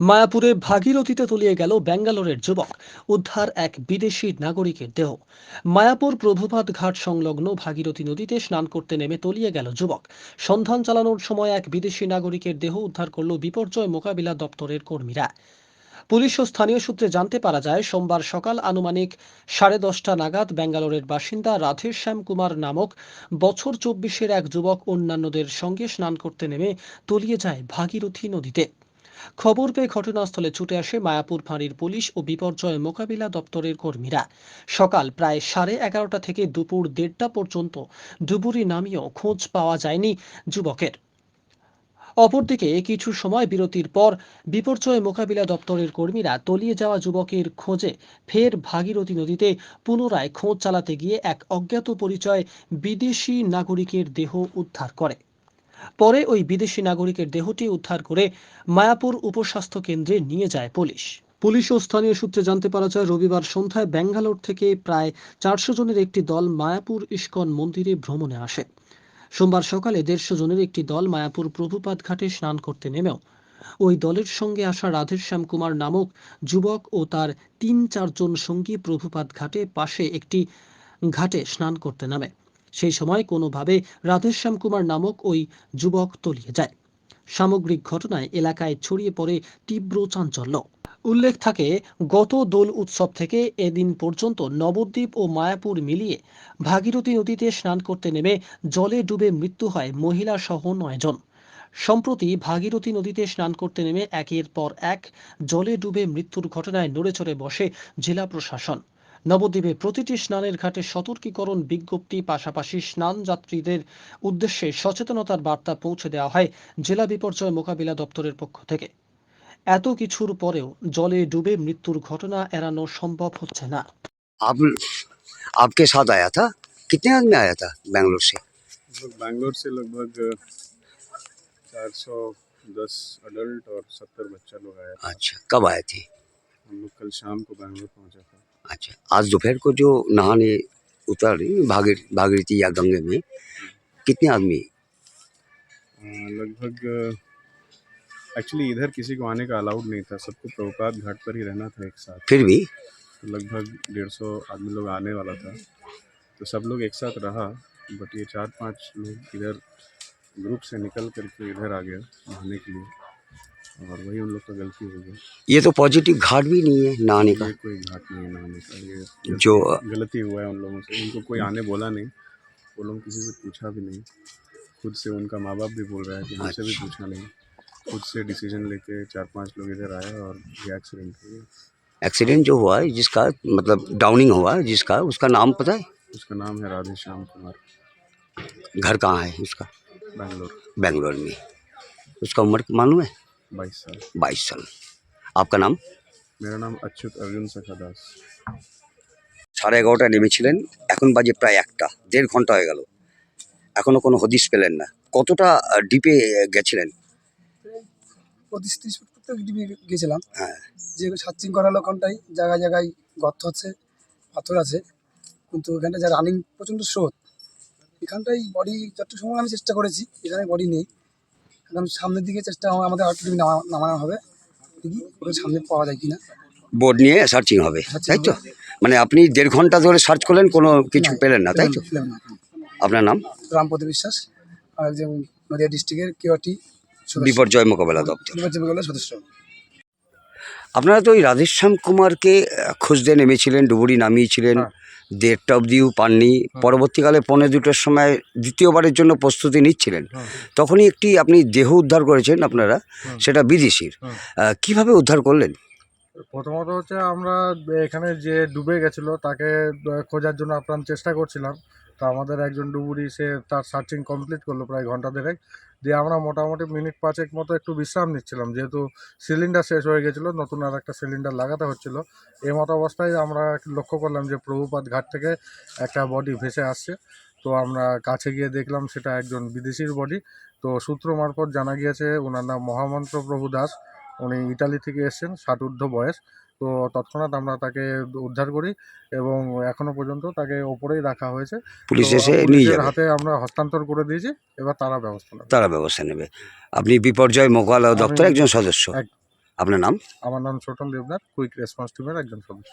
মায়াপুরে ভাগীরথীতে তলিয়ে গেল ব্যাঙ্গালোরের যুবক। উদ্ধার এক বিদেশি নাগরিকের দেহ। মায়াপুর প্রভুপাদ ঘাট সংলগ্ন ভাগীরথী নদীতে স্নান করতে নেমে তলিয়ে গেল যুবক। সন্ধান চালানোর সময় এক বিদেশি নাগরিকের দেহ উদ্ধার করল বিপর্যয় মোকাবিলা দপ্তরের কর্মীরা। পুলিশ ও স্থানীয় সূত্রে জানতে পারা যায়, সোমবার সকাল আনুমানিক 10:30 নাগাদ ব্যাঙ্গালোরের বাসিন্দা রাধেশ্যাম কুমার নামক বছর 24-এর এক যুবক অন্যান্যদের সঙ্গে স্নান করতে নেমে তলিয়ে যায় ভাগীরথী নদীতে। খবর পেয়ে ঘটনাস্থলে ছুটে আসে মায়াপুর ফাঁড়ির পুলিশ ও বিপর্যয় মোকাবিলা দপ্তরের কর্মীরা। সকাল প্রায় 11:30 থেকে দুপুর 1:30 পর্যন্ত ডুবুরি নামিয়েও খোঁজ পাওয়া যায়নি যুবকের। অপরদিকে কিছু সময় বিরতির পর বিপর্যয় মোকাবিলা দপ্তরের কর্মীরা তলিয়ে যাওয়া যুবকের খোঁজে ফের ভাগীরথী নদীতে পুনরায় খোঁজ চালাতে গিয়ে এক অজ্ঞাত পরিচয় বিদেশি নাগরিকের দেহ উদ্ধার করে। পরে ওই বিদেশি নাগরিকের দেহটি উদ্ধার করে মায়াপুর উপস্বাস্থ্য কেন্দ্রে নিয়ে যায় পুলিশ। পুলিশ ও স্থানীয় সূত্রে জানতে পারা যায়, রবিবার সন্ধ্যায় ব্যাঙ্গালোর থেকে প্রায় 400 জনের একটি দল মায়াপুর ইস্কন মন্দিরে ভ্রমণে আসে। সোমবার সকালে 150 জনের একটি দল মায়াপুর প্রভুপাদ ঘাটে স্নান করতে নেমেও ওই দলের সঙ্গে আসা রাধেশ্যাম কুমার নামক যুবক ও তার 3-4 জন সঙ্গী প্রভুপাদ ঘাটে পাশে একটি ঘাটে স্নান করতে নামে। সেই সময় কোনোভাবে রাধেশ্যাম কুমার নামক ওই যুবক তলিয়ে যায়। সামগ্রিক ঘটনায় এলাকায় ছড়িয়ে পড়ে তীব্র চাঞ্চল্য। উল্লেখ থাকে, গত দোল উৎসব থেকে এদিন পর্যন্ত নবদ্বীপ ও মায়াপুর মিলিয়ে ভাগীরথী নদীতে স্নান করতে নেমে জলে ডুবে মৃত্যু হয় মহিলা সহ 9 জন। সম্প্রতি ভাগীরথী নদীতে স্নান করতে নেমে একের পর এক জলে ডুবে মৃত্যুর ঘটনায় নড়েচড়ে বসে জেলা প্রশাসন। নবদ্বীপে প্রতিটি স্নানের ঘাটে সতর্কীকরণ বিজ্ঞপ্তি, পাশাপাশি স্নান যাত্রীদের উদ্দেশ্যে সচেতনতার বার্তা পৌঁছে দেওয়া হয় জেলা বিপর্যয় মোকাবিলা দপ্তরের পক্ষ থেকে। এত কিছুর পরেও জলে ডুবে মৃত্যুর ঘটনা এড়ানো সম্ভব হচ্ছে না। आप आपके साथ आया था? कितने आदमी आया था बैंगलोर से? बैंगलोर से लगभग 410 अडल्ट और 70 बच्चा लोग आया था। अच्छा, कब आए थे? हम लोग कल शाम को बैंगलोर पहुंचा था। अच्छा, आज दोपहर को जो नहाने उतर भागीरथी या गंगे में कितने आदमी? लगभग एक्चुअली इधर किसी को आने का अलाउड नहीं था, सबको प्रभुपाद घाट पर ही रहना था एक साथ। फिर भी लगभग 150 आदमी लोग आने वाला था, तो सब लोग एक साथ रहा, बट ये 4-5 लोग इधर ग्रुप से निकल करके इधर आ गया नहाने के लिए, और वही उन लोग का गलती हो गई। ये तो पॉजिटिव घाट भी नहीं है नहाने का। ये कोई घाट नहीं है नहाने का, ये जो गलती हुआ है उन लोगों से। उनको कोई आने बोला नहीं, वो लोग किसी से पूछा भी नहीं। खुद से उनका माँ बाप भी बोल रहा है कि हमसे भी पूछा नहीं, खुद से डिसीजन लेके 4-5 लोग इधर आए और ये एक्सीडेंट हो गया। एक्सीडेंट जो हुआ है, जिसका मतलब डाउनिंग हुआ है, जिसका उसका नाम पता है? उसका नाम है राधेश्याम कुमार। घर कहाँ है उसका? बैंगलोर। बैंगलोर में। उसका उम्र मालूम है? 22 साल। 22 साल। आपका नाम? मेरा नाम अच्युत अर्जुन सखा दास। 11:30টায় নেমেছিলেন, এখন বাজে প্রায় 1টা, 1.5 ঘন্টা হয়ে গেল, এখনো কোনো হদিশ পেলেন না। কতটা ডিপে গেছিলেন? 25-30 ফুট তো ডিপে গেছিলাম। হ্যাঁ, যে সার্চিং করার ওখানটাই জায়গায় জায়গায় গর্ত আছে, পাথর আছে, কিন্তু ওখানটা যা রানিং প্রচণ্ড স্রোত, এখানটাই বডি যত সময় আমি চেষ্টা করেছি, এখানে বডি নেই। এখন সামনের দিকে চেষ্টা আমাদের আর একটু নামানো হবে, দেখি ওটা সামনে পাওয়া যায় কিনা। বোর্ড নিয়ে সার্চিং হবে, Searching তাই তো? হবে। মানে আপনি 1.5 ঘন্টা ধরে সার্চ করলেন, কোনো কিছু পেলেন না, তাই তো? পেলাম না। আপনার নাম? রামপদ বিশ্বাস, আর একজন নদিয়া ডিস্ট্রিক্টের কেওয়াটি বিপর্যয় মোকাবেলা দপ্তর। বিপর্যয় সদস্য। আপনারা তো ওই রাধেশ্যাম কুমারকে খুঁজতে নেমেছিলেন, ডুবুরি নামিয়েছিলেন, 1:30 অবধিও পাননি। পরবর্তীকালে 1:45-2টার সময় দ্বিতীয়বারের জন্য প্রস্তুতি নিচ্ছিলেন, তখনই একটি আপনি দেহ উদ্ধার করেছেন আপনারা, সেটা বিদেশির। কিভাবে উদ্ধার করলেন? প্রথমত হচ্ছে আমরা এখানে যে ডুবে গেছিলো তাকে খোঁজার জন্য আপ্রাণ চেষ্টা করছিলাম। তো আমাদের একজন ডুবুরি সে তার সার্চিং কমপ্লিট করলো প্রায় ঘন্টা দেড়েক। দিয়ে আমরা মোটামুটি মিনিট 5 মতো একটু বিশ্রাম নিচ্ছিলাম, যেহেতু সিলিন্ডার শেষ হয়ে গেছিলো, নতুন আর একটা সিলিন্ডার লাগাতে হচ্ছিলো। এই মতো অবস্থায় আমরা লক্ষ্য করলাম যে প্রভুপাদ ঘাট থেকে একটা বডি ভেসে আসছে। তো আমরা কাছে গিয়ে দেখলাম সেটা একজন বিদেশির বডি। তো সূত্র মারফত জানা গিয়েছে ওনার নাম মহামন্ত্র প্রভু দাস, উনি ইটালি থেকে এসেছেন, 60 ঊর্ধ্ব বয়স। তো তৎক্ষণাৎ আমরা তাকে উদ্ধার করি এবং এখনো পর্যন্ত তাকে ওপরেই রাখা হয়েছে। পুলিশ তো এসে নিয়ে পুলিশের যাবে, হাতে আমরা হস্তান্তর করে দিয়েছি, এবার তারা ব্যবস্থা নেবে। তারা ব্যবস্থা নেবে। আপনি বিপর্যয় মোকাবিলা দপ্তরের একজন সদস্য। আপনার নাম? আমার নাম ছোটন দেবনাথ, কুইক রেসপন্স টিমের একজন সদস্য।